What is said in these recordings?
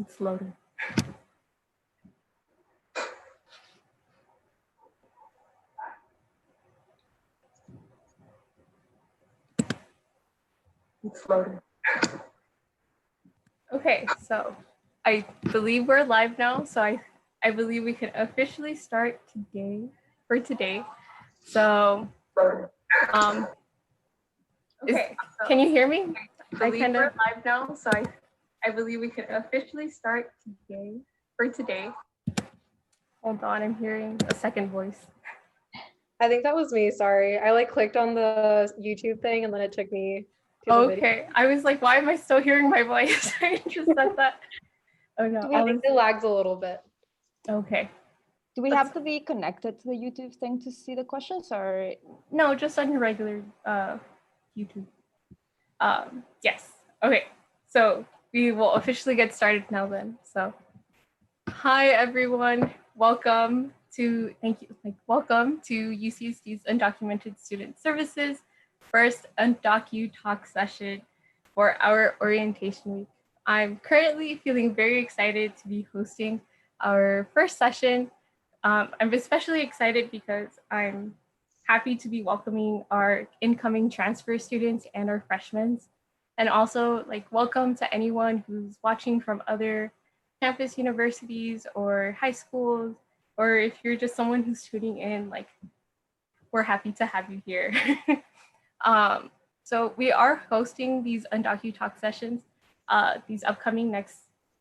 It's loading. It's loading. Okay, so I believe we're live now. So I believe we can officially start today. So, okay, can you hear me? I kind of live now. So I believe we can officially start today. Hold on, I'm hearing a second voice. I think that was me, sorry. I clicked on the YouTube thing and then it took me to the video. Okay, I was like, why am I still hearing my voice? I just said that. Oh no, I think it lags a little bit. Okay. Do we have to be connected to the YouTube thing to see the questions, or? No, just on your regular YouTube. Yes. Okay. So we will officially get started now then. So hi everyone. Welcome to UCSD's Undocumented Student Services first UndocuTalk session for our orientation week. I'm currently feeling very excited to be hosting our first session. I'm especially excited because I'm happy to be welcoming our incoming transfer students and our freshmen. And also welcome to anyone who's watching from other campus universities or high schools, or if you're just someone who's tuning in, we're happy to have you here. So we are hosting these UndocuTalk sessions these upcoming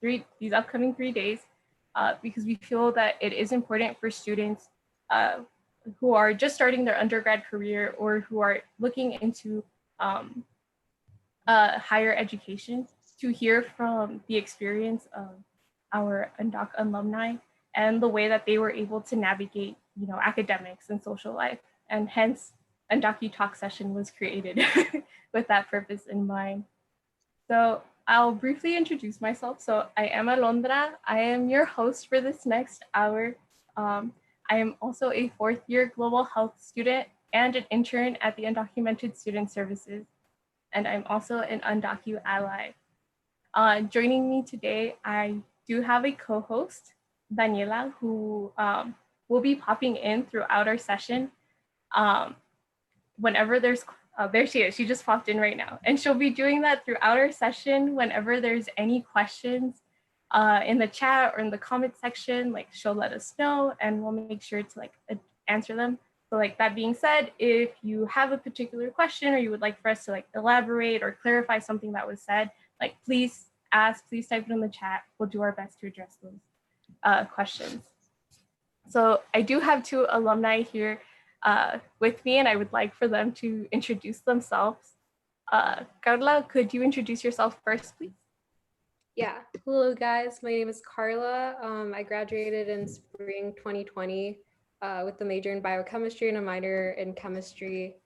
3 days because we feel that it is important for students who are just starting their undergrad career or who are looking into higher education to hear from the experience of our Undoc alumni and the way that they were able to navigate, academics and social life. And hence, UndocuTalk session was created with that purpose in mind. So I'll briefly introduce myself. So I am Alondra. I am your host for this next hour. I am also a fourth-year global health student and an intern at the Undocumented Student Services. And I'm also an Undocu ally. Joining me today, I do have a co-host, Daniela, who will be popping in throughout our session. Whenever there's, there she is, she just popped in right now. And she'll be doing that throughout our session whenever there's any questions in the chat or in the comment section, she'll let us know and we'll make sure to answer them. So that being said, if you have a particular question or you would like for us to elaborate or clarify something that was said, please type it in the chat. We'll do our best to address those questions. So I do have two alumni here with me and I would like for them to introduce themselves. Carla, could you introduce yourself first, please? Yeah, hello guys, my name is Carla. I graduated in spring 2020 with the major in biochemistry and a minor in chemistry.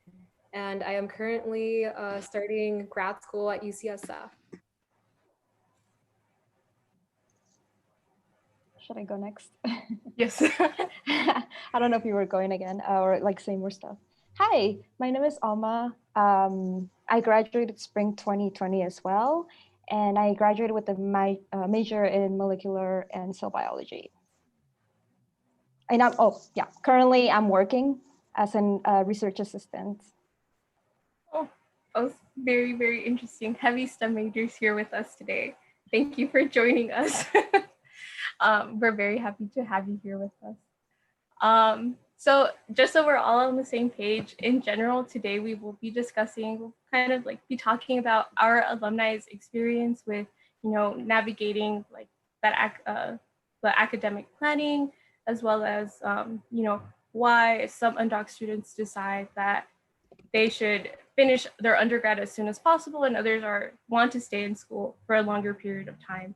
And I am currently starting grad school at UCSD. Should I go next? Yes. I don't know if you were going again or saying more stuff. Hi, my name is Alma. I graduated spring 2020 as well. And I graduated with a major in molecular and cell biology. And currently I'm working as a research assistant. Oh, very, very interesting. Heavy STEM majors here with us today. Thank you for joining us. We're very happy to have you here with us. So just so we're all on the same page, in general, today we will be discussing, be talking about our alumni's experience with, navigating the academic planning, as well as, why some undoc students decide that they should finish their undergrad as soon as possible and others want to stay in school for a longer period of time.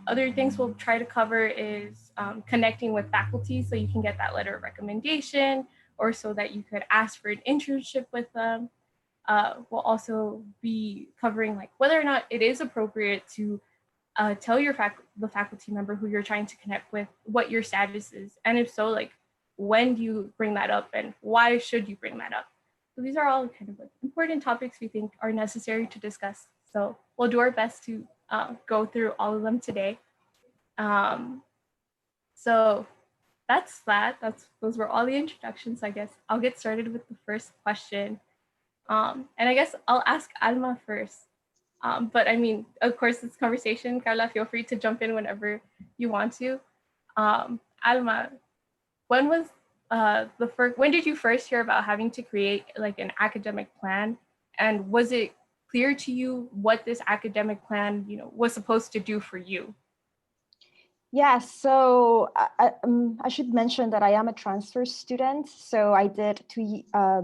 Other things we'll try to cover is connecting with faculty so you can get that letter of recommendation or so that you could ask for an internship with them. We'll also be covering whether or not it is appropriate to tell the faculty member who you're trying to connect with what your status is. And if so, when do you bring that up and why should you bring that up? So these are all kind of important topics we think are necessary to discuss. So we'll do our best to go through all of them today. So that's that. Those were all the introductions. I guess I'll get started with the first question. And I guess I'll ask Alma first. But I mean, of course, this conversation, Carla, feel free to jump in whenever you want to. Alma, when was when did you first hear about having to create like an academic plan? And was it clear to you what this academic plan, was supposed to do for you? Yeah, so I should mention that I am a transfer student. So I did a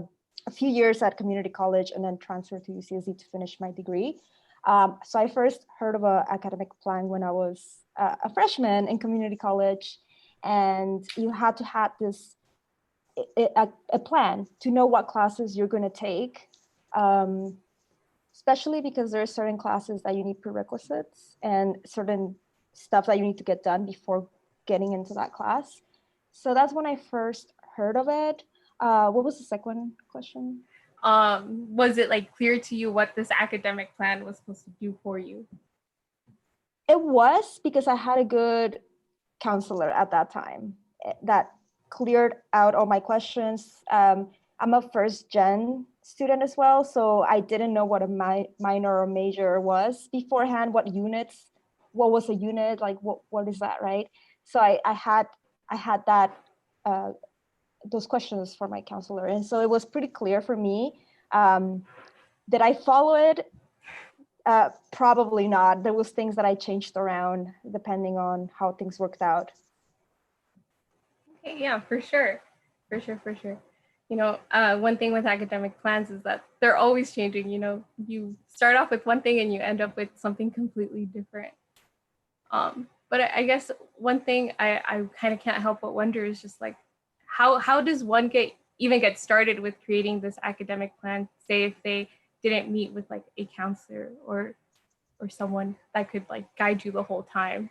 few years at community college and then transferred to UCSD to finish my degree. So I first heard of an academic plan when I was a freshman in community college, and you had to have this a plan to know what classes you're going to take, especially because there are certain classes that you need prerequisites and certain stuff that you need to get done before getting into that class. So that's when I first heard of it. What was the second question? Was it like clear to you what this academic plan was supposed to do for you? It was, because I had a good counselor at that time that cleared out all my questions. I'm a first gen student as well, so I didn't know what a minor or major was beforehand, what was a unit, like what is that, right? So I had that those questions for my counselor, and so it was pretty clear for me. Did I follow it? Probably not. There was things that I changed around depending on how things worked out. Okay, yeah, for sure. One thing with academic plans is that they're always changing. You start off with one thing and you end up with something completely different. But I guess one thing I kind of can't help but wonder is just like, how does one even get started with creating this academic plan, say if they didn't meet with like a counselor or someone that could like guide you the whole time?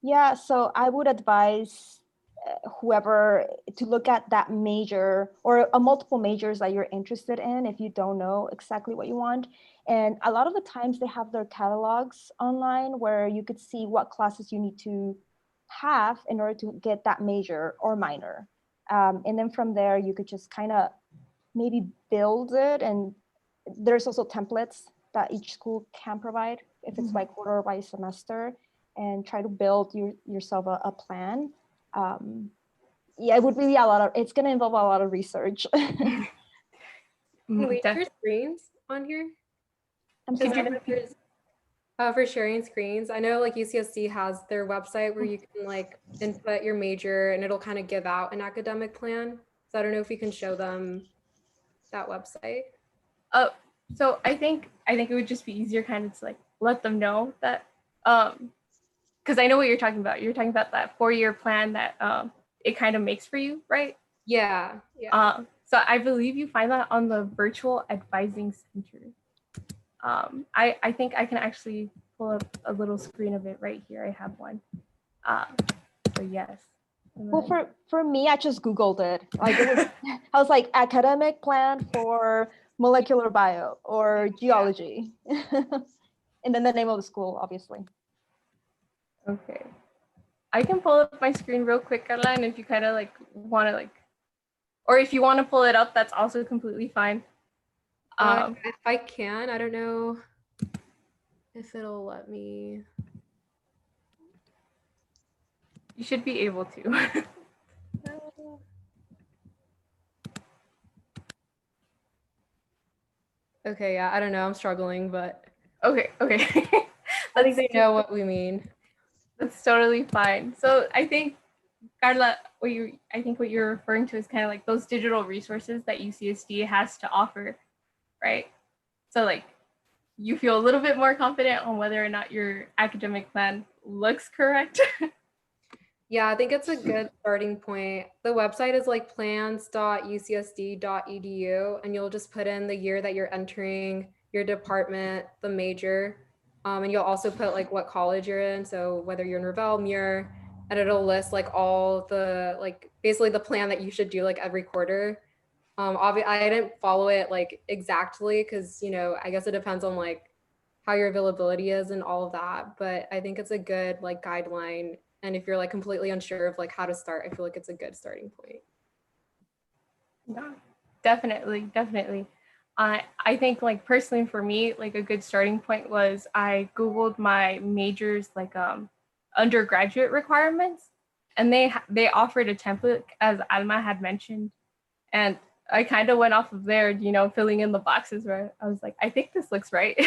Yeah, so I would advise whoever to look at that major or multiple majors that you're interested in if you don't know exactly what you want. And a lot of the times they have their catalogs online where you could see what classes you need to have in order to get that major or minor. And then from there, you could just kind of maybe build it. And there's also templates that each school can provide if it's by quarter or by semester, and try to build yourself a plan. Yeah, it would be it's going to involve a lot of research. Can we share screens on here? For sharing screens, I know like UCSD has their website where you can like input your major and it'll kind of give out an academic plan. So I don't know if you can show them that website. So I think it would just be easier kind of to like let them know that, because I know what you're talking about. You're talking about that 4-year plan that it kind of makes for you, right? Yeah. So I believe you find that on the Virtual Advising Center. I think I can actually pull up a little screen of it right here. I have one. So yes. Well, for me, I just Googled it. Like I was like, academic plan for molecular bio or geology. And then the name of the school, obviously. Okay. I can pull up my screen real quick, Carla, and if you kind of like want to like, or if you want to pull it up, that's also completely fine. If I can, I don't know if it'll let me. You should be able to. Okay, yeah, I don't know. I'm struggling, but okay. I think they know what we mean. That's totally fine. So I think, Carla, what you're referring to is kind of like those digital resources that UCSD has to offer, right? So like you feel a little bit more confident on whether or not your academic plan looks correct. Yeah, I think it's a good starting point. The website is like plans.ucsd.edu, and you'll just put in the year that you're entering, your department, the major, and you'll also put like what college you're in. So whether you're in Revelle, Muir, and it'll list like all the like basically the plan that you should do like every quarter. Obviously, I didn't follow it like exactly because I guess it depends on like how your availability is and all of that. But I think it's a good like guideline. And if you're like completely unsure of like how to start, I feel like it's a good starting point. Yeah, definitely, definitely. I think like personally for me, like a good starting point was I Googled my majors like undergraduate requirements, and they offered a template as Alma had mentioned, and I kind of went off of there, you know, filling in the boxes where I was like, I think this looks right.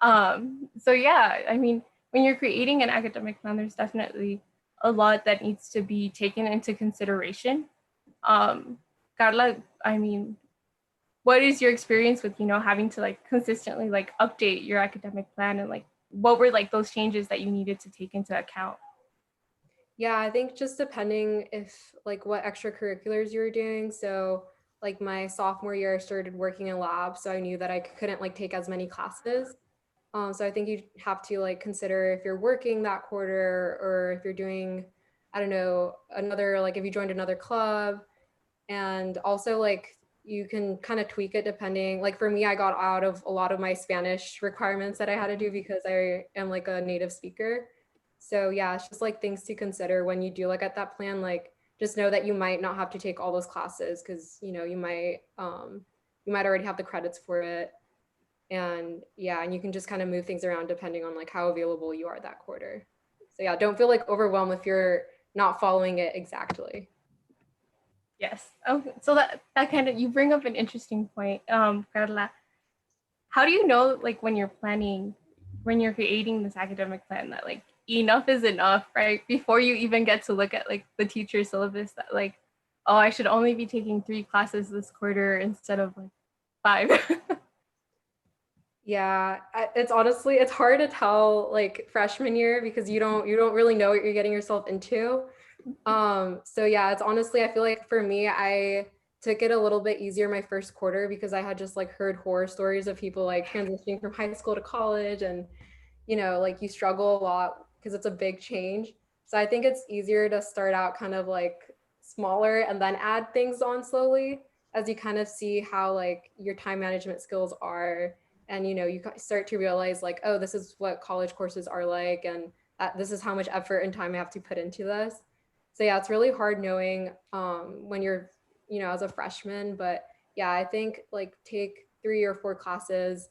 So yeah, I mean, when you're creating an academic plan, there's definitely a lot that needs to be taken into consideration. um Carla, I mean, what is your experience with, you know, having to like consistently like update your academic plan, and like what were like those changes that you needed to take into account? Yeah, I think just depending if like what extracurriculars you were doing. So like my sophomore year, I started working in lab, so I knew that I couldn't like take as many classes. So I think you have to like consider if you're working that quarter or if you're doing, I don't know, another like if you joined another club, and also like you can kind of tweak it depending. Like for me, I got out of a lot of my Spanish requirements that I had to do because I am like a native speaker. So yeah, it's just like things to consider when you do look at that plan. Like just know that you might not have to take all those classes because you know you might already have the credits for it. And yeah, and you can just kind of move things around depending on like how available you are that quarter. So yeah, don't feel like overwhelmed if you're not following it exactly. Yes. Okay, so that kind of, you bring up an interesting point, Carla. How do you know, like when you're planning, when you're creating this academic plan, that like enough is enough, right? Before you even get to look at like the teacher's syllabus, that like, oh, I should only be taking 3 classes this quarter instead of like 5. Yeah, it's honestly it's hard to tell like freshman year because you don't really know what you're getting yourself into. So yeah, it's honestly I feel like for me I took it a little bit easier my first quarter because I had just like heard horror stories of people like transitioning from high school to college, and you know like you struggle a lot because it's a big change. So I think it's easier to start out kind of like smaller and then add things on slowly as you kind of see how like your time management skills are, and you know you start to realize like, oh, this is what college courses are like, and this is how much effort and time I have to put into this. So yeah, it's really hard knowing when you're, you know, as a freshman. But yeah, I think like take 3 or 4 classes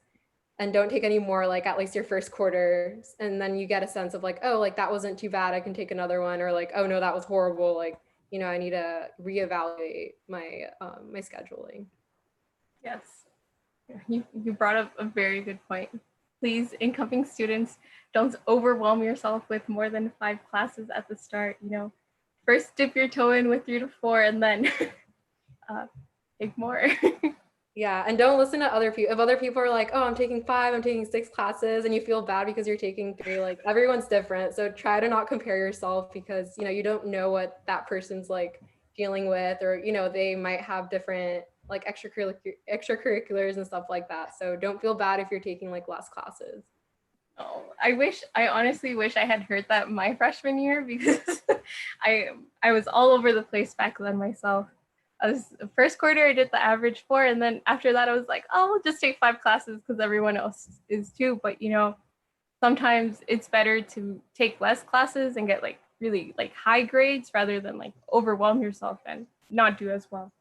and don't take any more like at least your first quarter, and then you get a sense of like, oh, like that wasn't too bad, I can take another one, or like, oh no, that was horrible, like, you know, I need to reevaluate my scheduling. Yes, you brought up a very good point. Please, incoming students, don't overwhelm yourself with more than 5 classes at the start. You know, first dip your toe in with 3 to 4, and then take more. Yeah, and don't listen to other people. If other people are like, oh, I'm taking 5, I'm taking 6 classes, and you feel bad because you're taking 3, like everyone's different. So try to not compare yourself because, you know, you don't know what that person's like dealing with, or, you know, they might have different like extracurriculars and stuff like that. So don't feel bad if you're taking like less classes. Oh, I honestly wish I had heard that my freshman year, because I I was all over the place back then myself. I was first quarter I did the average 4, and then after that I was like, oh, I'll just take 5 classes because everyone else is too. But you know, sometimes it's better to take less classes and get like really like high grades rather than like overwhelm yourself and not do as well.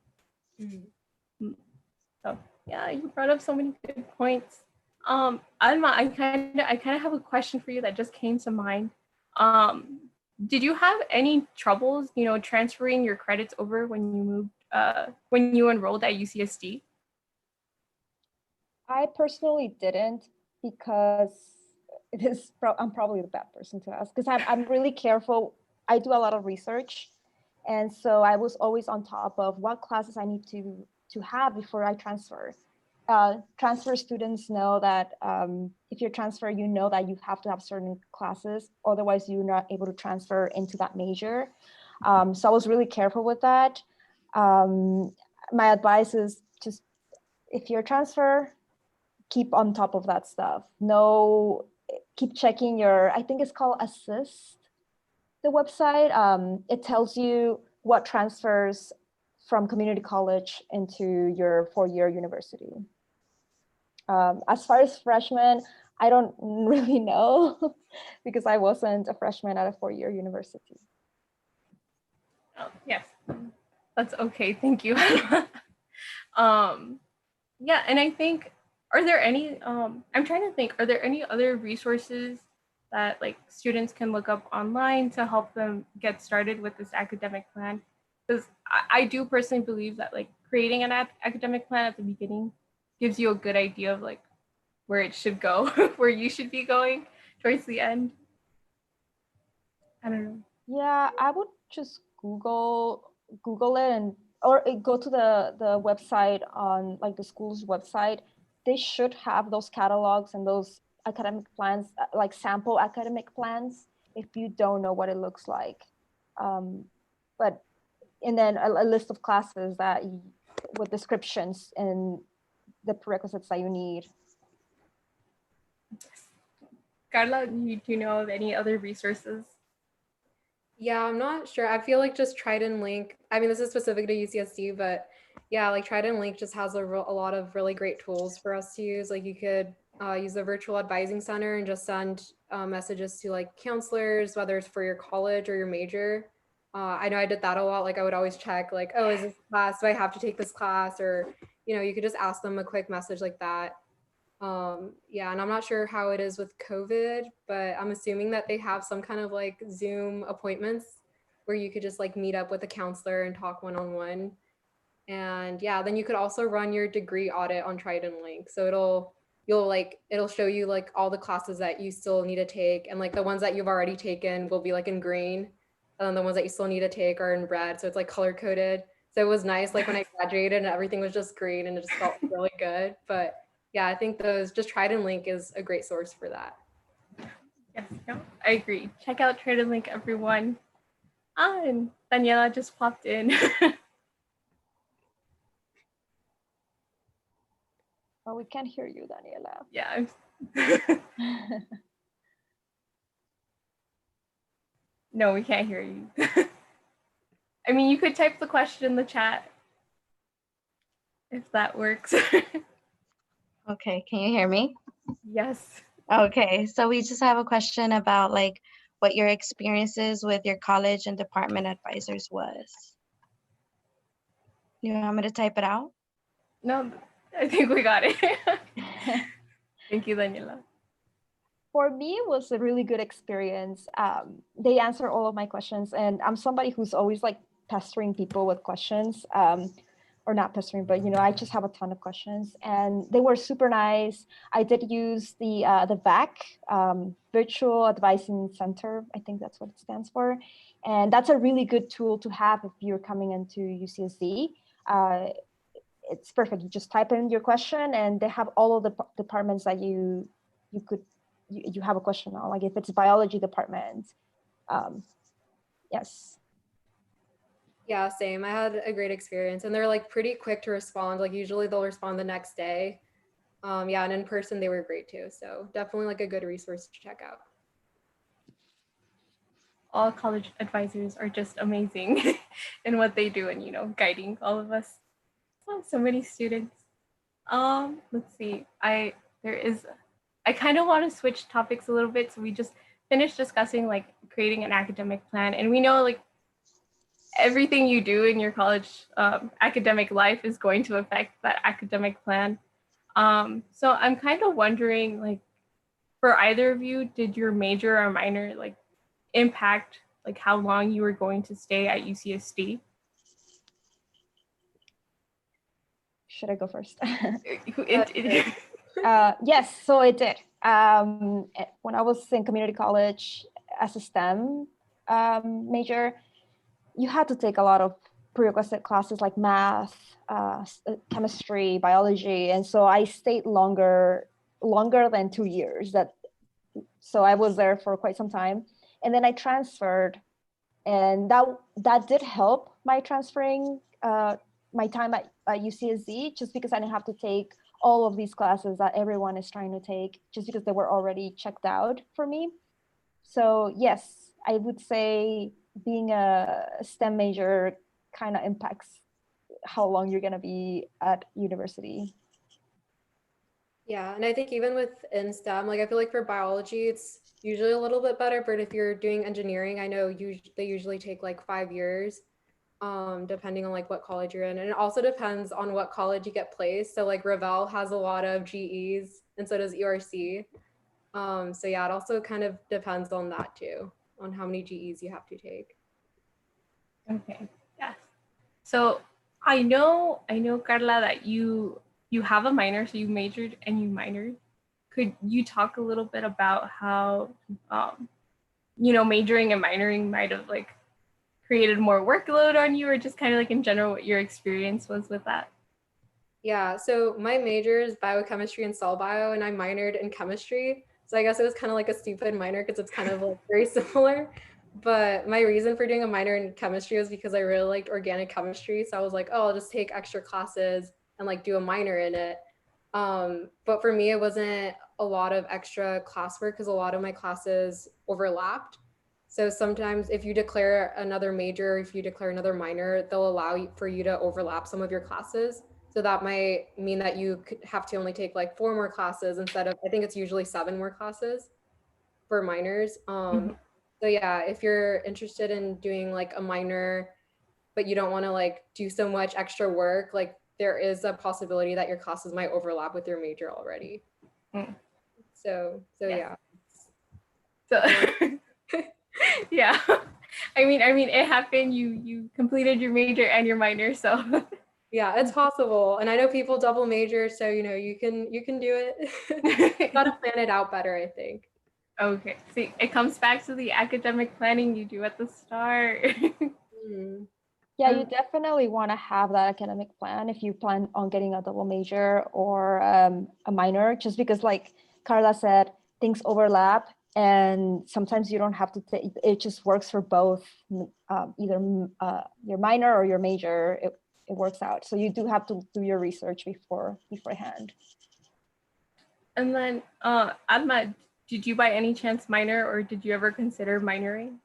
Mhm. So yeah, you brought up so many good points. Alma, I kind of have a question for you that just came to mind. Um, did you have any troubles, you know, transferring your credits over when you moved, when you enrolled at UCSD? I personally didn't because I'm probably the bad person to ask because I'm really careful. I do a lot of research, and so I was always on top of what classes I need to have before I transfer. Transfer students know that if you transfer, you know that you have to have certain classes, otherwise you're not able to transfer into that major. So I was really careful with that. My advice is just if you're transfer, keep on top of that stuff. No, keep checking your, I think it's called Assist, the website. It tells you what transfers from community college into your 4-year university. As far as freshmen, I don't really know because I wasn't a freshman at a four-year university. Oh, yes, that's okay. Thank you. Yeah, and I think, are there any, I'm trying to think, are there any other resources that like students can look up online to help them get started with this academic plan? Because I do personally believe that like creating an academic plan at the beginning gives you a good idea of like where it should go, where you should be going towards the end. I don't know. Yeah, I would just Google it and or go to the website on like the school's website. They should have those catalogs and those academic plans, like sample academic plans, if you don't know what it looks like. But and then a list of classes that with descriptions and the prerequisites that you need. Carla, do you know of any other resources? Yeah, I'm not sure. I feel like just Trident Link. I mean, this is specific to UCSD, but yeah, like Trident Link just has a lot of really great tools for us to use. Like you could use the virtual advising center and just send messages to like counselors, whether it's for your college or your major. I know I did that a lot. Like I would always check like, oh, is this class, do I have to take this class? Or, you know, you could just ask them a quick message like that. Yeah, and I'm not sure how it is with COVID, but I'm assuming that they have some kind of like Zoom appointments where you could just like meet up with a counselor and talk one-on-one. And yeah, then you could also run your degree audit on Trident Link. So it'll show you like all the classes that you still need to take, and like the ones that you've already taken will be like in green, and the ones that you still need to take are in red. So it's like color coded. So it was nice like when I graduated and everything was just green and it just felt really good. But yeah, I think those just Trident Link is a great source for that. Yes, no, I agree. Check out Trident Link, everyone. And Daniela just popped in. Oh, we can't hear you, Daniela. Yeah. No, we can't hear you. I mean, you could type the question in the chat if that works. Okay, can you hear me? Yes. Okay, so we just have a question about like what your experiences with your college and department advisors was. You want me to type it out? No, I think we got it. Thank you, Daniela. For me, it was a really good experience. They answer all of my questions, and I'm somebody who's always like pestering people with questions, or not pestering, but you know, I just have a ton of questions, and they were super nice. I did use the VAC, Virtual Advising Center. I think that's what it stands for, and that's a really good tool to have if you're coming into UCSD. It's perfect. You just type in your question, and they have all of the departments that you could you have a question on, like if it's biology department. Yes. Yeah, same. I had a great experience, and they're like pretty quick to respond. Like usually they'll respond the next day. Yeah, and in person they were great too. So definitely like a good resource to check out. All college advisors are just amazing in what they do and, you know, guiding all of us. Oh, so many students. Let's see. I kind of want to switch topics a little bit. So we just finished discussing like creating an academic plan, and we know like everything you do in your college academic life is going to affect that academic plan. So I'm kind of wondering, like, for either of you, did your major or minor like impact like how long you were going to stay at UCSD? Should I go first? Yes, so it did. When I was in community college as a STEM major, you had to take a lot of prerequisite classes like math, chemistry, biology, and so I stayed longer than 2 years. So I was there for quite some time, and then I transferred, and that did help my transferring my time at UCSD, just because I didn't have to take all of these classes that everyone is trying to take, just because they were already checked out for me. So yes, I would say being a STEM major kind of impacts how long you're going to be at university. Yeah, and I think even within STEM, like I feel like for biology, it's usually a little bit better. But if you're doing engineering, I know they usually take like 5 years, depending on like what college you're in. And it also depends on what college you get placed. So like Ravel has a lot of GEs, and so does ERC. So yeah, it also kind of depends on that too, on how many GEs you have to take. Okay. Yes. So I know, Carla, that you have a minor, so you majored and you minored. Could you talk a little bit about how majoring and minoring might have like created more workload on you, or just kind of like in general what your experience was with that? Yeah, so my major is biochemistry and cell bio, and I minored in chemistry. So I guess it was kind of like a stupid minor because it's kind of like very similar. But my reason for doing a minor in chemistry was because I really liked organic chemistry. So I was like, oh, I'll just take extra classes and like do a minor in it. But for me, it wasn't a lot of extra classwork because a lot of my classes overlapped. So sometimes if you declare another major, if you declare another minor, they'll allow you for you to overlap some of your classes. So that might mean that you could have to only take like 4 more classes instead of, I think it's usually 7 more classes for minors. Mhm. So yeah, if you're interested in doing like a minor, but you don't want to like do so much extra work, like there is a possibility that your classes might overlap with your major already. Mm. So Yes. yeah. So yeah. I mean it happened. You completed your major and your minor, so Yeah, it's possible. And I know people double major, so you can do it. Gotta plan it out better, I think. okay. See, it comes back to the academic planning you do at the start. Mm. Yeah, you definitely want to have that academic plan if you plan on getting a double major or a minor, just because like Carla said, things overlap and sometimes you don't have to take, it just works for both, either your minor or your major, it works out. So you do have to do your research beforehand. And then, Adma, did you by any chance minor, or did you ever consider minoring?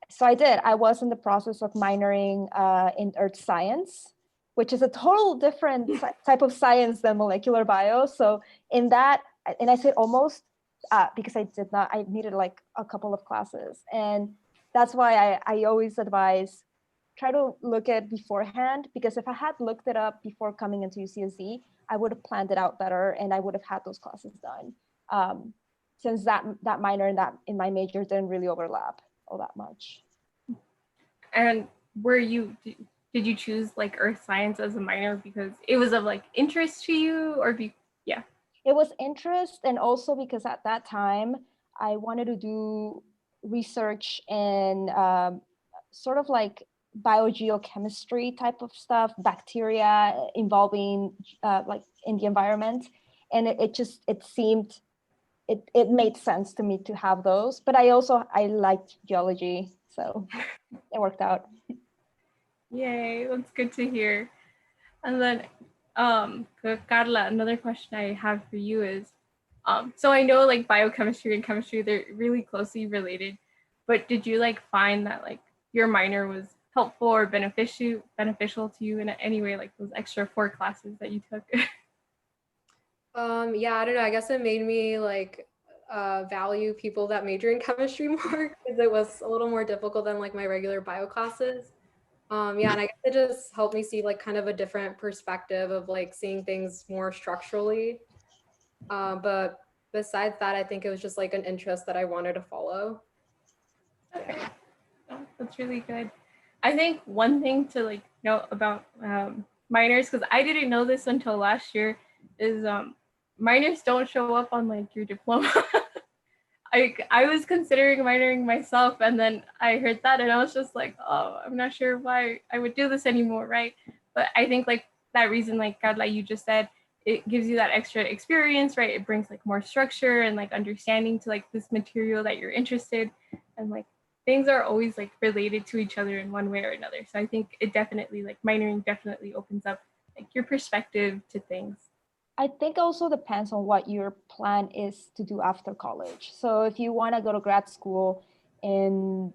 So I did. I was in the process of minoring in earth science, which is a total different type of science than molecular bio. So in that, and I said almost because I needed like a couple of classes. And that's why I always advise try to look at beforehand, because if I had looked it up before coming into UCSD, I would have planned it out better and I would have had those classes done. Since that minor and that in my major didn't really overlap all that much. And did you choose like earth science as a minor because it was of like interest to you, or yeah? It was interest, and also because at that time I wanted to do research in sort of like biogeochemistry type of stuff, bacteria involving like in the environment, and it made sense to me to have those. But I liked geology, so it worked out. Yay, that's good to hear. And then, Carla, another question I have for you is, so I know like biochemistry and chemistry, they're really closely related, but did you like find that like your minor was helpful or beneficial to you in any way, like those extra 4 classes that you took? Yeah, I don't know. I guess it made me like value people that major in chemistry more because it was a little more difficult than like my regular bio classes. Yeah, and I guess it just helped me see like kind of a different perspective of like seeing things more structurally. But besides that, I think it was just like an interest that I wanted to follow. Okay. Oh, that's really good. I think one thing to like know about minors, because I didn't know this until last year, is minors don't show up on like your diploma. I was considering minoring myself, and then I heard that, and I was just like, oh, I'm not sure why I would do this anymore, right? But I think like that reason, like God, like you just said, it gives you that extra experience, right? It brings like more structure and like understanding to like this material that you're interested, and like things are always like related to each other in one way or another. So I think it definitely like minoring definitely opens up like your perspective to things. I think also depends on what your plan is to do after college. So if you want to go to grad school in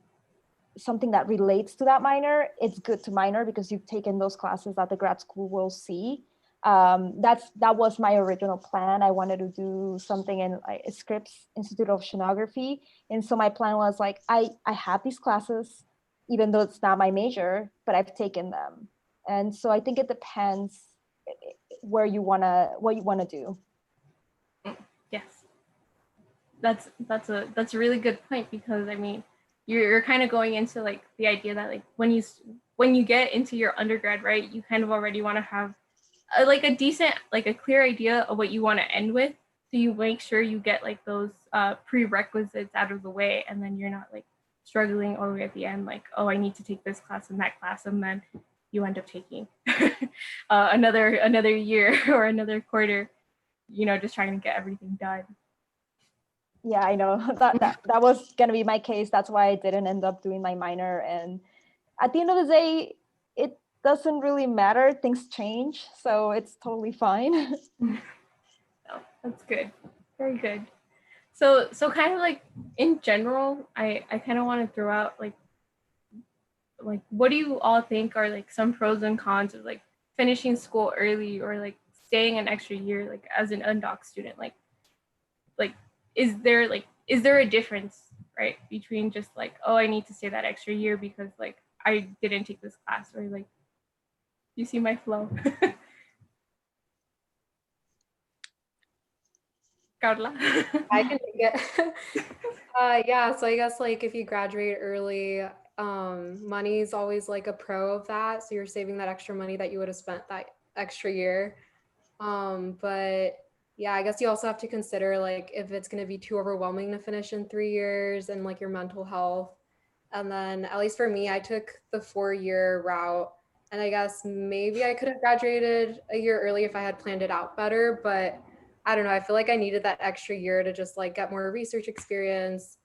something that relates to that minor, it's good to minor because you've taken those classes that the grad school will see. That was my original plan. I wanted to do something in like Scripps Institute of Oceanography. And so my plan was like, I have these classes, even though it's not my major, but I've taken them. And so I think it depends what you wanna do. Yes, that's a really good point, because I mean, you're kind of going into like the idea that like when you get into your undergrad, right, you kind of already want to have like a decent, like a clear idea of what you want to end with, so you make sure you get like those prerequisites out of the way, and then you're not like struggling all the way at the end, like, oh, I need to take this class and that class, and then you end up taking another year or another quarter, just trying to get everything done. Yeah, I know that was gonna be my case. That's why I didn't end up doing my minor. And at the end of the day, it doesn't really matter. Things change, so it's totally fine. Oh, that's good. Very good. So kind of like in general, I kind of want to throw out like what do you all think are like some pros and cons of like finishing school early, or like staying an extra year, like as an undoc student? Like is there a difference, right, between just like, oh, I need to stay that extra year because like I didn't take this class, or like, you see my flow? Carla? I can take it. Yeah, so I guess like if you graduate early, money is always like a pro of that. So you're saving that extra money that you would have spent that extra year. But yeah, I guess you also have to consider like if it's going to be too overwhelming to finish in 3 years, and like your mental health. And then at least for me, I took the 4-year route, and I guess maybe I could have graduated a year early if I had planned it out better, but I don't know. I feel like I needed that extra year to just like get more research experience.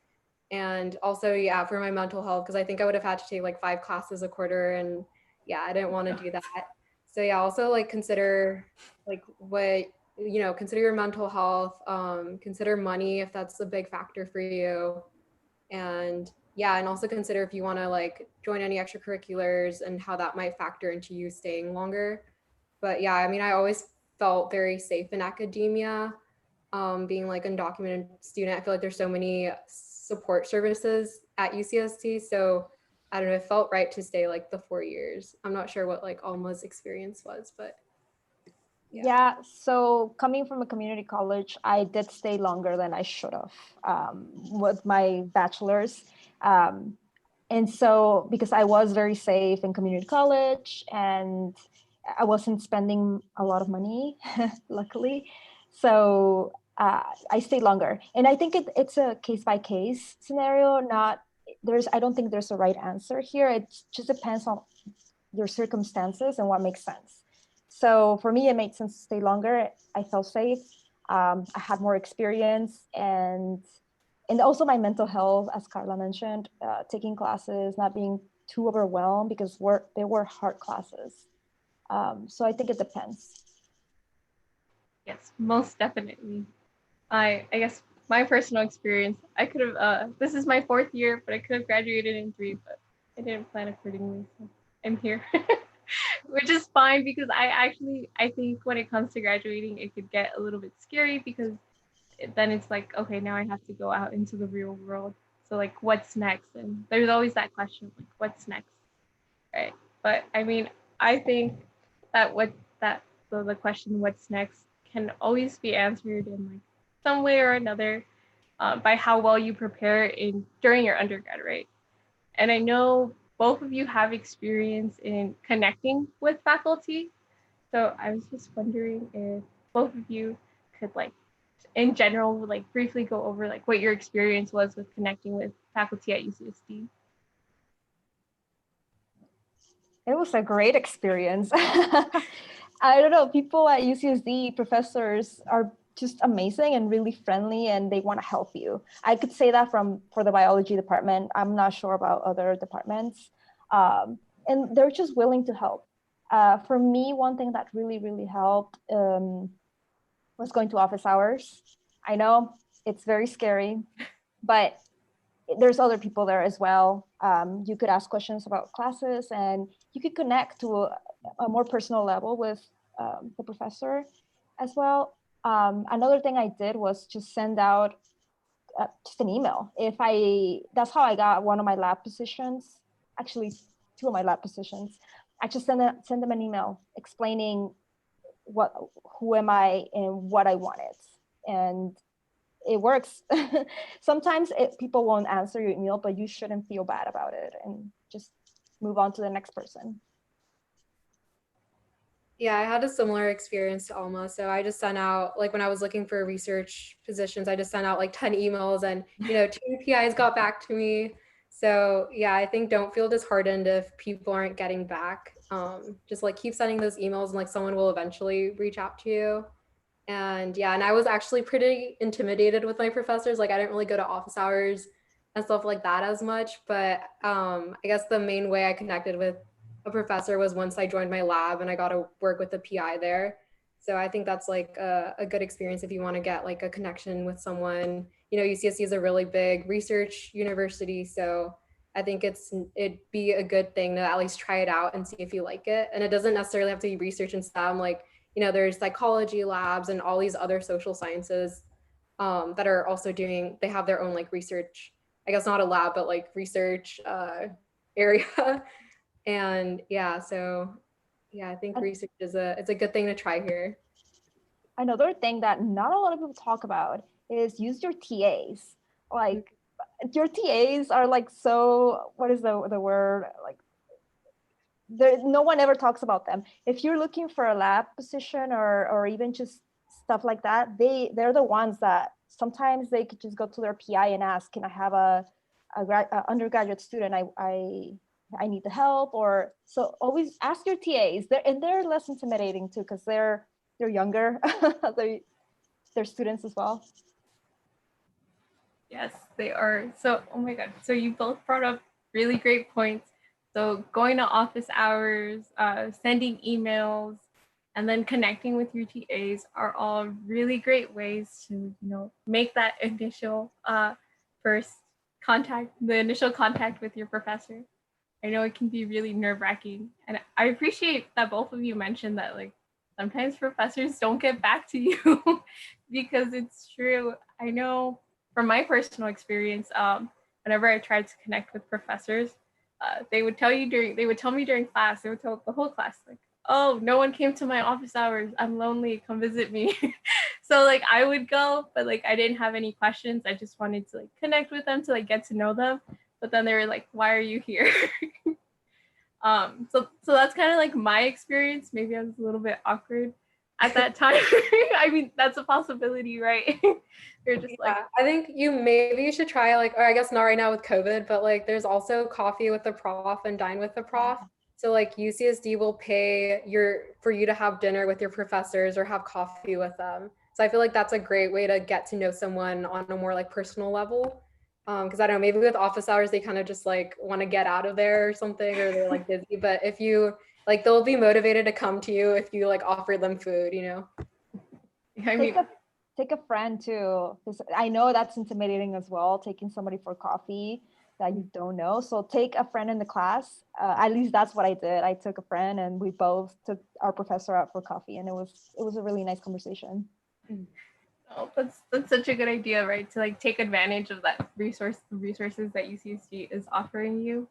And also, yeah, for my mental health, because I think I would have had to take like 5 classes a quarter. And yeah, I didn't want to do that. So yeah, also like consider like consider your mental health, consider money if that's a big factor for you. And yeah, and also consider if you want to like join any extracurriculars and how that might factor into you staying longer. But yeah, I mean, I always felt very safe in academia, being like an undocumented student. I feel like there's so many support services at UCSD. So I don't know, it felt right to stay like the 4 years. I'm not sure what like Alma's experience was, but yeah. So coming from a community college, I did stay longer than I should have with my bachelor's. And so because I was very safe in community college and I wasn't spending a lot of money, luckily. So I stayed longer. And I think it's a case by case scenario. I don't think there's a right answer here. It just depends on your circumstances and what makes sense. So for me, it made sense to stay longer. I felt safe. I had more experience, and also my mental health, as Carla mentioned, taking classes, not being too overwhelmed because they were hard classes. So I think it depends. Yes, most definitely. I guess my personal experience, I could have, this is my 4th year, but I could have graduated in 3, but I didn't plan accordingly, so I'm here. Which is fine, because I think when it comes to graduating, it could get a little bit scary, because then it's like, okay, now I have to go out into the real world. So like, what's next? And there's always that question, like, what's next, right? But I mean, I think that the question, what's next, can always be answered in like some way or another, by how well you prepare during your undergrad, right? And I know both of you have experience in connecting with faculty. So I was just wondering if both of you could like, in general, like briefly go over like what your experience was with connecting with faculty at UCSD. It was a great experience. I don't know, people at UCSD, professors are just amazing and really friendly, and they want to help you. I could say that for the biology department. I'm not sure about other departments. And they're just willing to help. For me, one thing that really, really helped was going to office hours. I know it's very scary, but there's other people there as well. You could ask questions about classes, and you could connect to a more personal level with the professor as well. Another thing I did was just send out just an email. That's how I got one of my lab positions, actually two of my lab positions. I just send them an email explaining who am I and what I wanted. And it works. Sometimes people won't answer your email, but you shouldn't feel bad about it and just move on to the next person. Yeah, I had a similar experience to Alma. So I just sent out, like when I was looking for research positions, I just sent out like 10 emails and, two PIs got back to me. So yeah, I think don't feel disheartened if people aren't getting back. Just like keep sending those emails and like someone will eventually reach out to you. And yeah, and I was actually pretty intimidated with my professors. Like I didn't really go to office hours and stuff like that as much. But I guess the main way I connected with a professor was once I joined my lab and I got to work with the PI there. So I think that's like a good experience if you want to get like a connection with someone. UCSD is a really big research university. So I think it'd be a good thing to at least try it out and see if you like it. And it doesn't necessarily have to be research and STEM. Like, there's psychology labs and all these other social sciences that are also they have their own like research, I guess not a lab, but like research area. And yeah, so yeah, I think research it's a good thing to try here. Another thing that not a lot of people talk about is use your TAs. Like your TAs are like, so what is the word, like no one ever talks about them. If you're looking for a lab position or even just stuff like that, they're the ones that sometimes they could just go to their PI and ask, can I have a undergraduate student, I need the help. Or so always ask your TAs. They're less intimidating too, because they're younger. they're students as well. Yes, they are. So, oh my God. So you both brought up really great points. So going to office hours, sending emails, and then connecting with your TAs are all really great ways to, make that initial first contact, the initial contact with your professor. I know it can be really nerve-wracking. And I appreciate that both of you mentioned that, like, sometimes professors don't get back to you because it's true. I know from my personal experience, whenever I tried to connect with professors, they would tell me during class, they would tell the whole class, like, oh, no one came to my office hours. I'm lonely. Come visit me. So like I would go, but like I didn't have any questions. I just wanted to like connect with them to like get to know them. But then they were like, why are you here? So that's kind of like my experience. Maybe I was a little bit awkward at that time. I mean, that's a possibility, right? They're just like, I think maybe you should try like, or I guess not right now with COVID, but like there's also coffee with the prof and dine with the prof. So like UCSD will pay for you to have dinner with your professors or have coffee with them. So I feel like that's a great way to get to know someone on a more like personal level. Because I don't know, maybe with office hours, they kind of just like want to get out of there or something, or they're like busy. But if you like, they'll be motivated to come to you if you like offer them food, I mean, take a friend too, because I know that's intimidating as well, taking somebody for coffee that you don't know. So take a friend in the class. At least that's what I did. I took a friend and we both took our professor out for coffee, and it was a really nice conversation. Oh, that's such a good idea, right? To like take advantage of the resources that UCSD is offering you.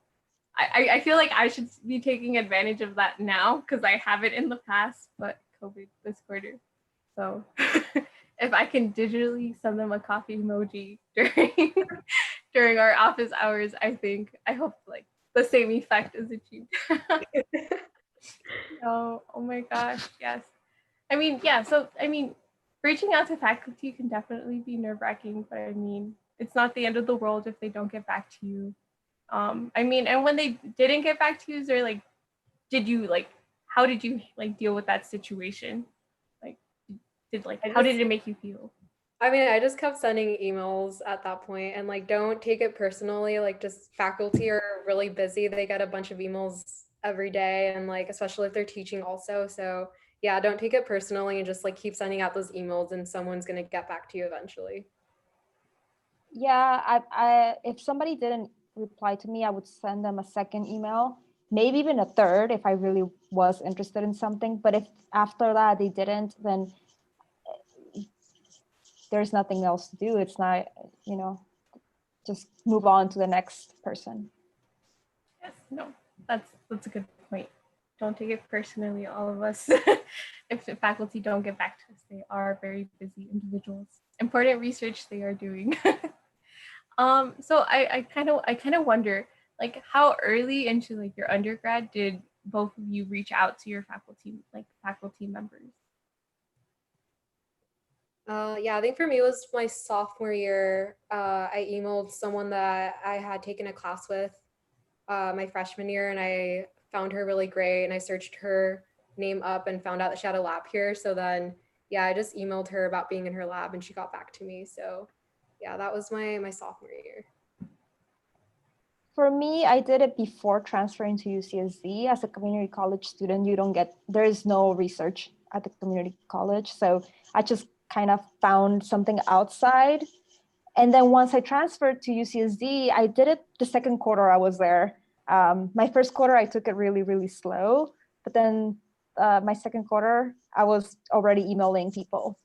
I feel like I should be taking advantage of that now because I haven't in the past, but COVID this quarter. So if I can digitally send them a coffee emoji during our office hours, I hope like the same effect is achieved. Oh my gosh, yes. I mean, yeah, so I mean, reaching out to faculty can definitely be nerve-wracking, but I mean, it's not the end of the world if they don't get back to you. I mean, and when they didn't get back to you, is there like, how did you like deal with that situation? Like, how did it make you feel? I mean, I just kept sending emails at that point and like, don't take it personally. Like just faculty are really busy. They get a bunch of emails every day and like, especially if they're teaching also. So yeah, don't take it personally and just like keep sending out those emails and someone's going to get back to you eventually. Yeah, I if somebody didn't reply to me, I would send them a second email maybe even a third if I really was interested in something. But if after that they didn't, then there's nothing else to do. It's not, just move on to the next person. Yes, no, that's a good point. Don't take it personally, all of us. If the faculty don't get back to us, they are very busy individuals. Important research they are doing. So I kind of wonder, like, how early into like your undergrad did both of you reach out to your faculty members? Yeah, I think for me it was my sophomore year. I emailed someone that I had taken a class with my freshman year, and I found her really great, and I searched her name up and found out that she had a lab here. So then, yeah, I just emailed her about being in her lab, and she got back to me. So yeah, that was my sophomore year. For me, I did it before transferring to UCSD. As a community college student, there is no research at the community college. So I just kind of found something outside. And then once I transferred to UCSD, I did it the second quarter I was there. My first quarter, I took it really, really slow. But then my second quarter, I was already emailing people.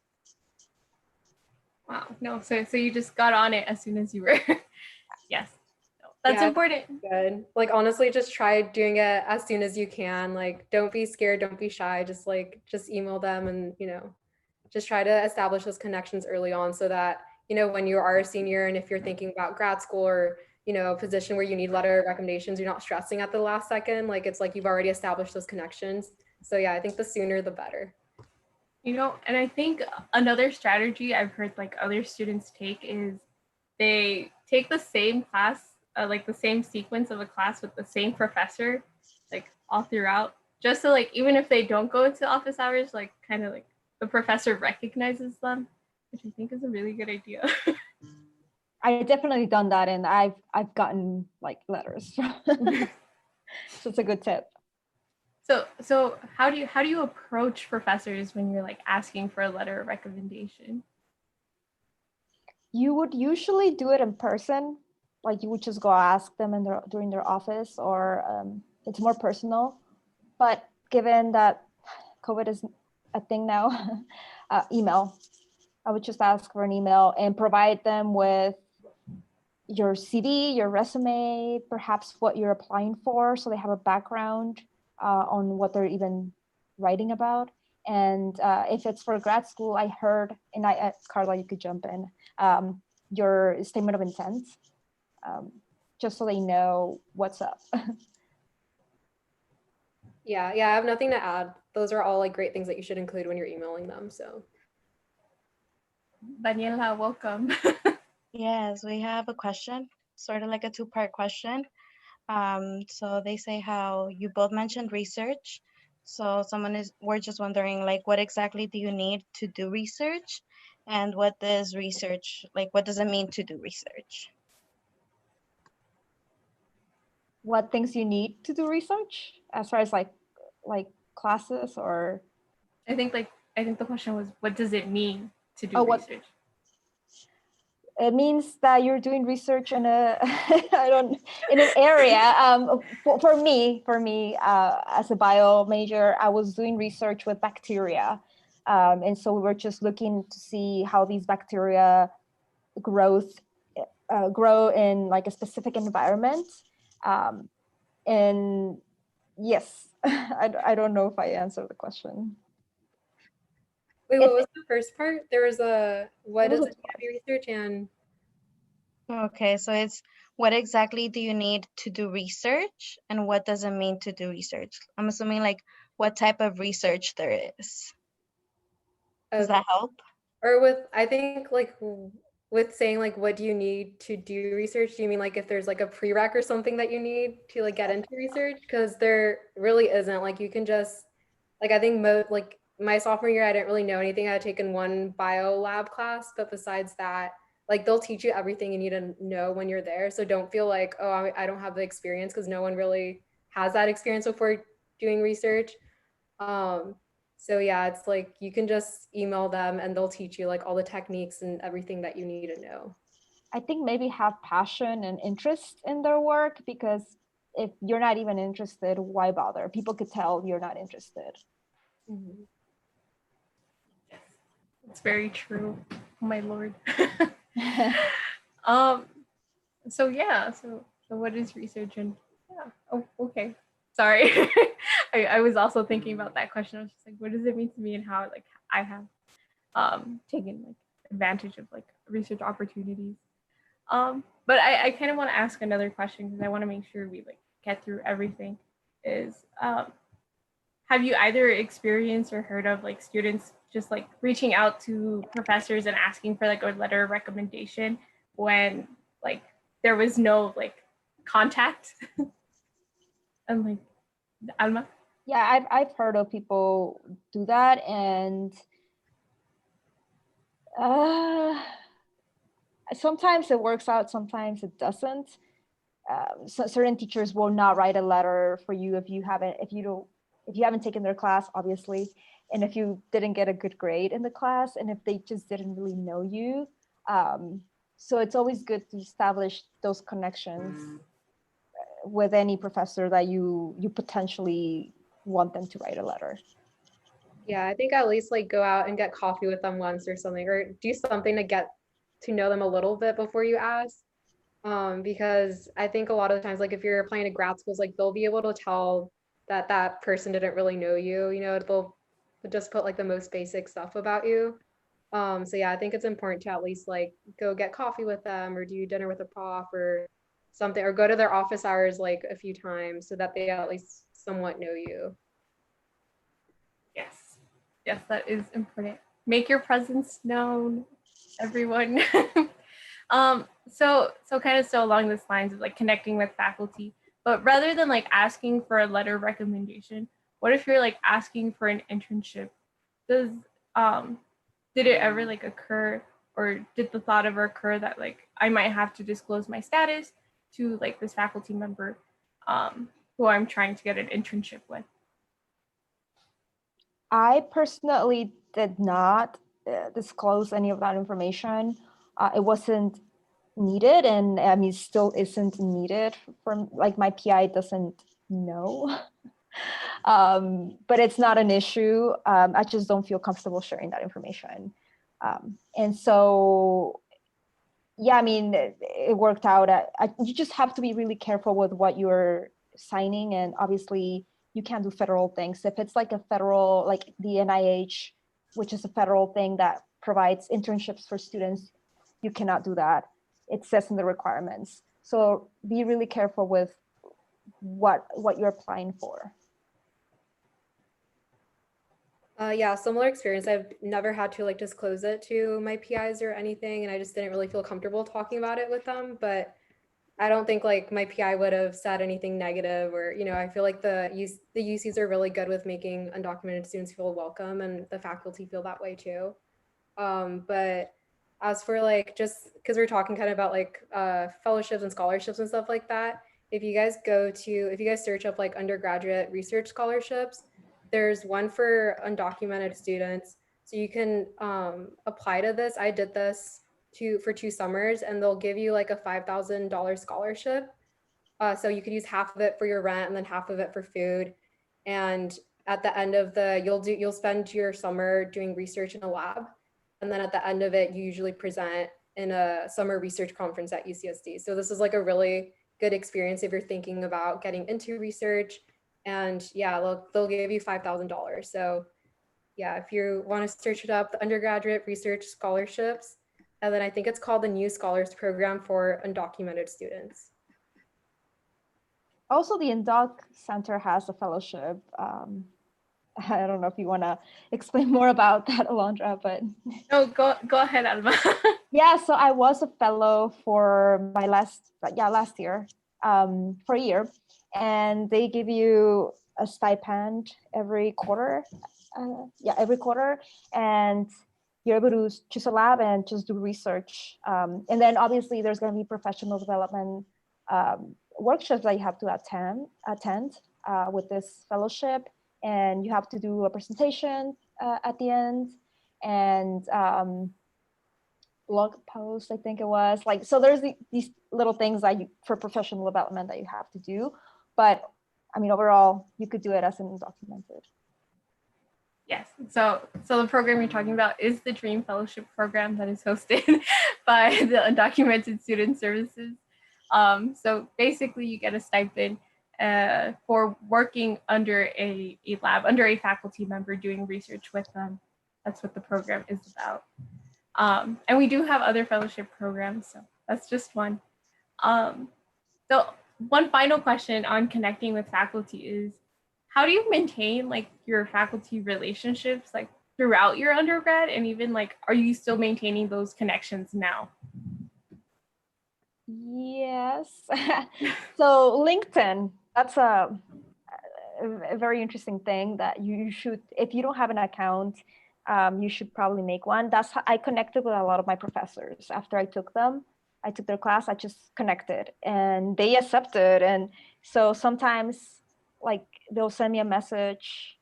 Wow, no, so you just got on it as soon as you were. Yes, no, that's Yeah, important. good. Like, honestly, just try doing it as soon as you can. Like, don't be scared, don't be shy. Just email them, and just try to establish those connections early on, so that when you are a senior, and if you're thinking about grad school, or a position where you need letter of recommendations, you're not stressing at the last second. Like, it's like you've already established those connections. So yeah, I think the sooner the better. And I think another strategy I've heard like other students take is they take the same class, like the same sequence of a class with the same professor, like all throughout, just so like even if they don't go into office hours, like kind of like the professor recognizes them, which I think is a really good idea. I definitely done that, and I've gotten like letters. So it's a good tip. So how do you approach professors when you're like asking for a letter of recommendation? You would usually do it in person, like you would just go ask them during their office, or it's more personal. But given that COVID is a thing now, email. I would just ask for an email and provide them with your CV, your resume, perhaps what you're applying for, so they have a background on what they're even writing about. And if it's for grad school, I heard, and Carla, you could jump in, your statement of intent, just so they know what's up. Yeah, I have nothing to add. Those are all like great things that you should include when you're emailing them. So Daniela, welcome. Yes, we have a question, sort of like a two-part question. So they say how you both mentioned research. So we're just wondering, like, what exactly do you need to do research? And what does it mean to do research? What things you need to do research, as far as like classes, or I think the question was, what does it mean to do what research? it means that you're doing research in a in an area. For me, as a bio major, I was doing research with bacteria, and so we were just looking to see how these bacteria grow in like a specific environment. And yes, I don't know if I answered the question. wait, what was the first part? There was what There does was it mean to be research, and Okay, so it's what exactly do you need to do research, and what does it mean to do research? I'm assuming like what type of research there is. Does that help? or I think like with saying like what do you need to do research, do you mean like if there's like a prereq or something that you need to like get into research? Because there really isn't. Like you can just like, I think like my sophomore year I didn't really know anything. I had taken one bio lab class, but besides that, like they'll teach you everything you need to know when you're there. So don't feel like, oh, I don't have the experience, because no one really has that experience before doing research. So yeah, it's like you can just email them and they'll teach you like all the techniques and everything that you need to know. I think maybe have passion and interest in their work, because if you're not even interested, why bother? People could tell you're not interested. Mhm. Yes, it's very true. Oh my Lord. um. So yeah. So what is research and yeah. Oh, okay. Sorry. I was also thinking about that question. I was just like, what does it mean to me and how like I have taken like advantage of like research opportunities. But I kind of want to ask another question because I want to make sure we like get through everything. Is have you either experienced or heard of like students just like reaching out to professors and asking for like a letter of recommendation when like there was no like contact? And like Alma? Yeah, I've heard of people do that, and sometimes it works out, sometimes it doesn't. So certain teachers will not write a letter for you if you haven't taken their class, obviously, and if you didn't get a good grade in the class, and if they just didn't really know you. So it's always good to establish those connections with any professor that you potentially want them to write a letter. Yeah, I think at least like go out and get coffee with them once or something, or do something to get to know them a little bit before you ask. Because I think a lot of the times, like if you're applying to grad schools, like they'll be able to tell that that person didn't really know you. You know, they'll just put like the most basic stuff about you. So yeah, I think it's important to at least like go get coffee with them or do dinner with a prof or something, or go to their office hours like a few times so that they at least somewhat know you. Yes. Yes, that is important. Make your presence known, everyone. So kind of still along this lines of like connecting with faculty, but rather than like asking for a letter of recommendation, what if you're like asking for an internship? Does um did it ever like occur or did the thought ever occur that like I might have to disclose my status to like this faculty member who I'm trying to get an internship with? I personally did not disclose any of that information. It wasn't needed, and I mean, still isn't needed from like my PI doesn't know. But it's not an issue. I just don't feel comfortable sharing that information. And so, yeah, I mean, it worked out. You just have to be really careful with what you're signing. And obviously, you can't do federal things. If it's like a federal, like the NIH, which is a federal thing that provides internships for students, you cannot do that. It says in the requirements. So be really careful with what you're applying for. Yeah, similar experience. I've never had to like disclose it to my PIs or anything, and I just didn't really feel comfortable talking about it with them. But I don't think like my PI would have said anything negative, or you know, I feel like the UCs are really good with making undocumented students feel welcome, and the faculty feel that way too. But as for like just because we're talking kind of about like fellowships and scholarships and stuff like that, if you guys search up like undergraduate research scholarships, there's one for undocumented students. So you can apply to this. I did this for 2 summers, and they'll give you like a $5,000 scholarship. So you could use half of it for your rent and then half of it for food. And at the end of you'll spend your summer doing research in a lab. And then at the end of it, you usually present in a summer research conference at UCSD. So this is like a really good experience if you're thinking about getting into research. And yeah, they'll give you $5,000. So yeah, if you want to search it up, the undergraduate research scholarships, and then I think it's called the New Scholars Program for undocumented students. Also, the Undoc Center has a fellowship. I don't know if you want to explain more about that, Alondra, but No, go ahead, Alma. yeah, so I was a fellow for my last year, for a year, and they give you a stipend every quarter. Every quarter, and you're able to choose a lab and just do research. And then obviously there's going to be professional development workshops that you have to attend with this fellowship, and you have to do a presentation at the end, and blog post, I think it was like, so there's these little things that for professional development that you have to do. But I mean, overall, you could do it as an undocumented. Yes. So the program you're talking about is the Dream Fellowship program that is hosted by the Undocumented Student Services. So basically, you get a stipend for working under a lab, under a faculty member doing research with them. That's what the program is about. And we do have other fellowship programs, so that's just one. So one final question on connecting with faculty is, how do you maintain like your faculty relationships like throughout your undergrad, and even like, are you still maintaining those connections now? Yes. So LinkedIn, that's a very interesting thing that you should, if you don't have an account, you should probably make one. That's how I connected with a lot of my professors after I took their class. I just connected and they accepted. And so sometimes like they'll send me a message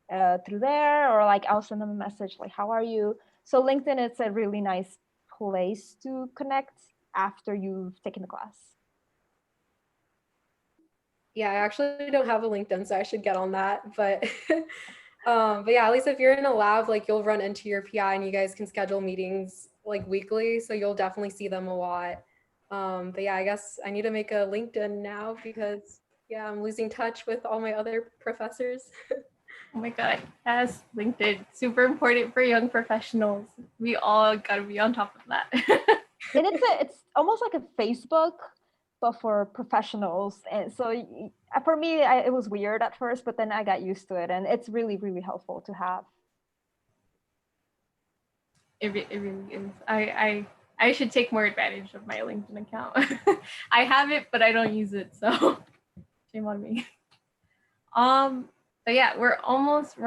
through there, or like I'll send them a message like, how are you? So LinkedIn is a really nice place to connect after you've taken the class. Yeah, I actually don't have a LinkedIn, so I should get on that. But yeah, at least if you're in a lab, like you'll run into your PI and you guys can schedule meetings like weekly, so you'll definitely see them a lot. But yeah, I guess I need to make a LinkedIn now because yeah, I'm losing touch with all my other professors. Oh my God, yes, LinkedIn, super important for young professionals. We all gotta be on top of that. And it's almost like a Facebook, but for professionals. And so for me, it was weird at first, but then I got used to it, and it's really, really helpful to have. It really is. I should take more advantage of my LinkedIn account. I have it, but I don't use it, so shame on me. But yeah, we're almost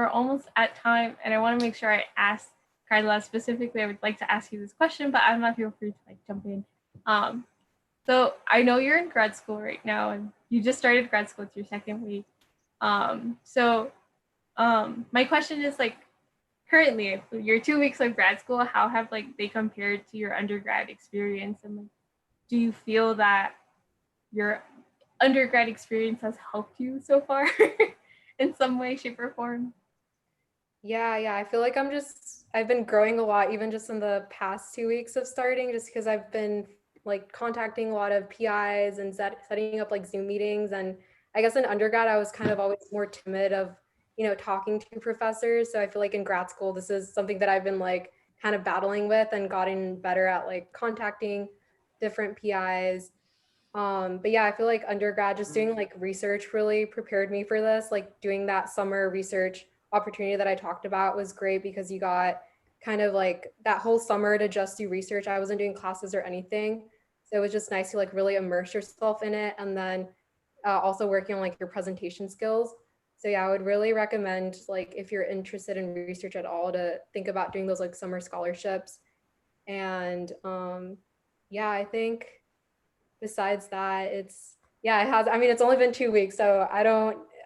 at time, and I want to make sure I ask Carla specifically. I would like to ask you this question, but I'm not feel free to like jump in. So I know you're in grad school right now, and you just started grad school. It's your second week. My question is like, currently your 2 weeks of grad school, how have like they compared to your undergrad experience, and like, do you feel that your undergrad experience has helped you so far in some way, shape, or form? Yeah, I feel like I've been growing a lot, even just in the past 2 weeks of starting, just because I've been like contacting a lot of PIs and setting up like Zoom meetings. And I guess in undergrad, I was kind of always more timid of, talking to professors. So I feel like in grad school, this is something that I've been like kind of battling with and gotten better at like contacting different PIs. But yeah, I feel like undergrad, just doing like research really prepared me for this. Like doing that summer research opportunity that I talked about was great because you got kind of like that whole summer to just do research. I wasn't doing classes or anything. So it was just nice to like really immerse yourself in it. And then also working on like your presentation skills. So yeah, I would really recommend like if you're interested in research at all to think about doing those like summer scholarships. And yeah, I think besides that, it has, I mean, it's only been 2 weeks, so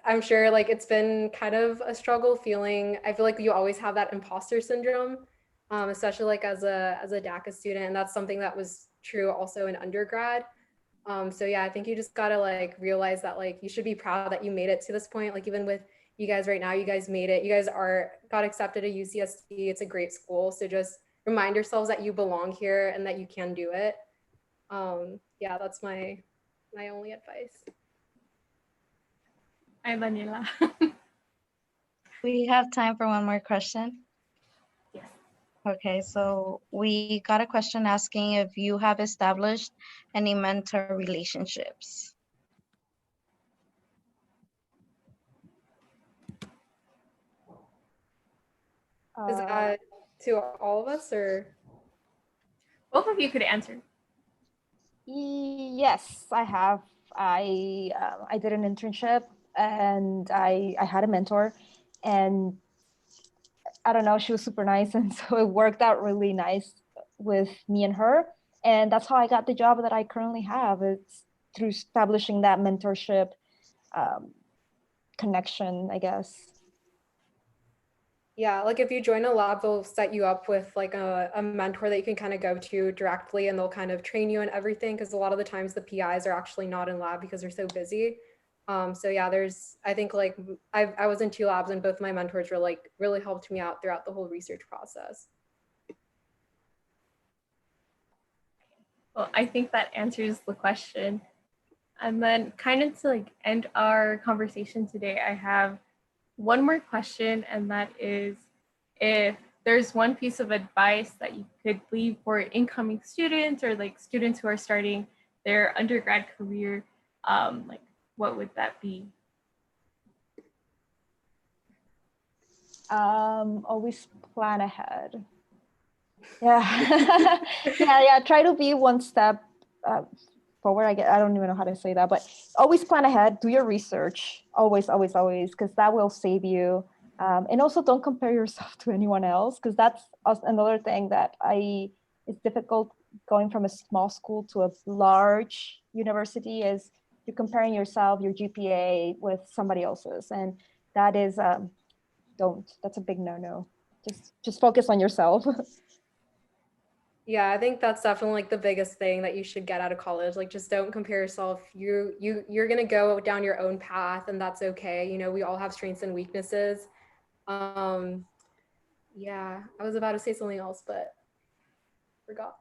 I'm sure like it's been kind of a struggle feeling. I feel like you always have that imposter syndrome, especially like as a DACA student. And that's something that was true also in undergrad. So yeah, I think you just gotta like realize that like you should be proud that you made it to this point. Like even with you guys right now, you guys made it. You guys got accepted at UCSD. It's a great school. So just remind yourselves that you belong here and that you can do it. Yeah, that's my only advice. Hi, Daniela. We have time for one more question. Yes. Okay, so we got a question asking if you have established any mentor relationships. Is that to all of us or? Both of you could answer. Yes, I have. I did an internship, and I had a mentor, and I don't know, she was super nice, and so it worked out really nice with me and her, and that's how I got the job that I currently have. It's through establishing that mentorship connection, I guess. Yeah, like if you join a lab, they'll set you up with like a mentor that you can kind of go to directly, and they'll kind of train you in everything, because a lot of the times the PIs are actually not in lab because they're so busy. So yeah, I think like I was in 2 labs and both my mentors were like really helped me out throughout the whole research process. Well, I think that answers the question. And then kind of to like end our conversation today, I have one more question, and that is, if there's one piece of advice that you could leave for incoming students or like students who are starting their undergrad career, like what would that be? Always plan ahead. Yeah. Yeah. Try to be one step forward. I don't even know how to say that, but always plan ahead. Do your research. Always, because that will save you. And also, don't compare yourself to anyone else, because that's another thing that it's difficult going from a small school to a large university. Is you're comparing yourself, your GPA, with somebody else's, and that is that's a big no. Just focus on yourself. Yeah, I think that's definitely like the biggest thing that you should get out of college. Like, just don't compare yourself. You're gonna go down your own path, and that's okay. You know, we all have strengths and weaknesses. Yeah, I was about to say something else, but forgot.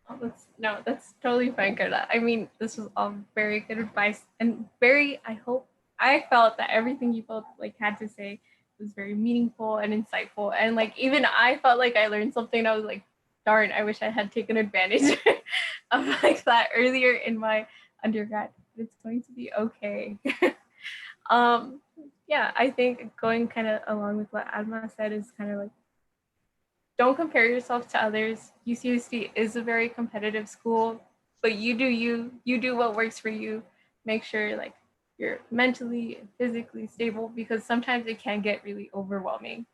Oh, that's totally fine, Carla. I mean, this was all very good advice, and I felt that everything you both like had to say was very meaningful and insightful. And like even I felt like I learned something. I was like, darn, I wish I had taken advantage of like that earlier in my undergrad. It's going to be okay. um, yeah, I think going kind of along with what Alma said is kind of like, don't compare yourself to others. UCSD is a very competitive school, but you do you do what works for you. Make sure like you're mentally and physically stable, because sometimes it can get really overwhelming.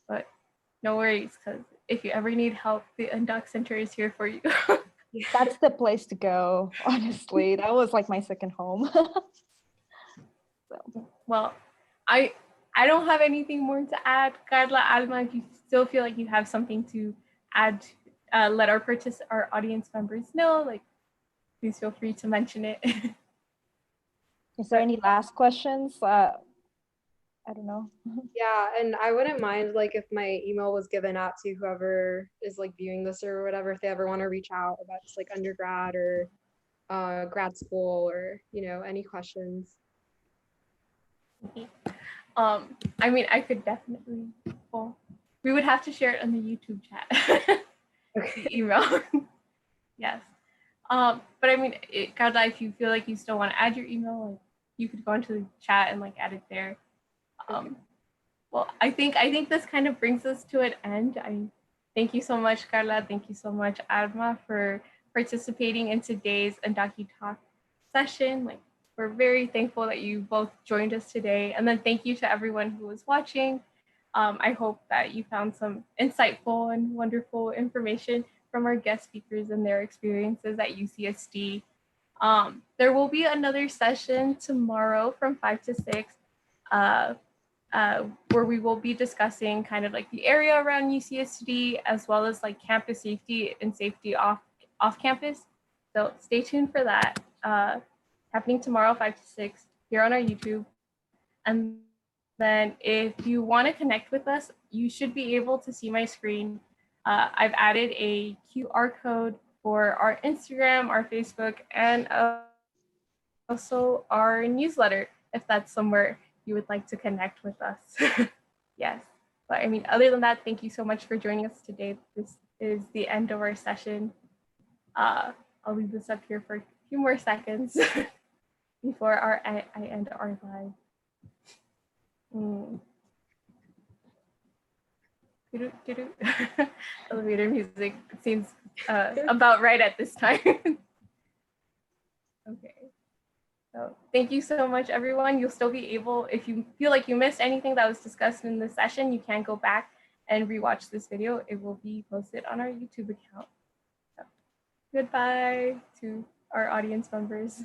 But no worries, because if you ever need help, the Undoc Center is here for you. That's the place to go, honestly. That was like my second home. So. Well, I I don't have anything more to add. Carla, Alma, if you still feel like you have something to add, let our audience members know. Like, please feel free to mention it. Is there any last questions? I don't know. Yeah, and I wouldn't mind like if my email was given out to whoever is like viewing this or whatever, if they ever want to reach out about just like undergrad or grad school or any questions. I mean, I could definitely. Well, we would have to share it on the YouTube chat. Okay. The email. Yes. But I mean, Carla, if you feel like you still want to add your email, like, you could go into the chat and like add it there. Well, I think this kind of brings us to an end. I thank you so much, Carla. Thank you so much, Alma, for participating in today's UndocuTalk session. Like, we're very thankful that you both joined us today. And then thank you to everyone who was watching. I hope that you found some insightful and wonderful information from our guest speakers and their experiences at UCSD. There will be another session tomorrow from 5 to 6. Where we will be discussing kind of like the area around UCSD, as well as like campus safety and safety off campus. So stay tuned for that. Happening tomorrow, 5 to 6, here on our YouTube. And then if you want to connect with us, you should be able to see my screen. I've added a QR code for our Instagram, our Facebook, and also our newsletter, if that's somewhere you would like to connect with us. Yes. But I mean, other than that, thank you so much for joining us today. This is the end of our session. I'll leave this up here for a few more seconds before I end our live. Elevator music seems about right at this time. Okay. So thank you so much, everyone. You'll still be able, if you feel like you missed anything that was discussed in this session, you can go back and rewatch this video. It will be posted on our YouTube account. So, goodbye to our audience members.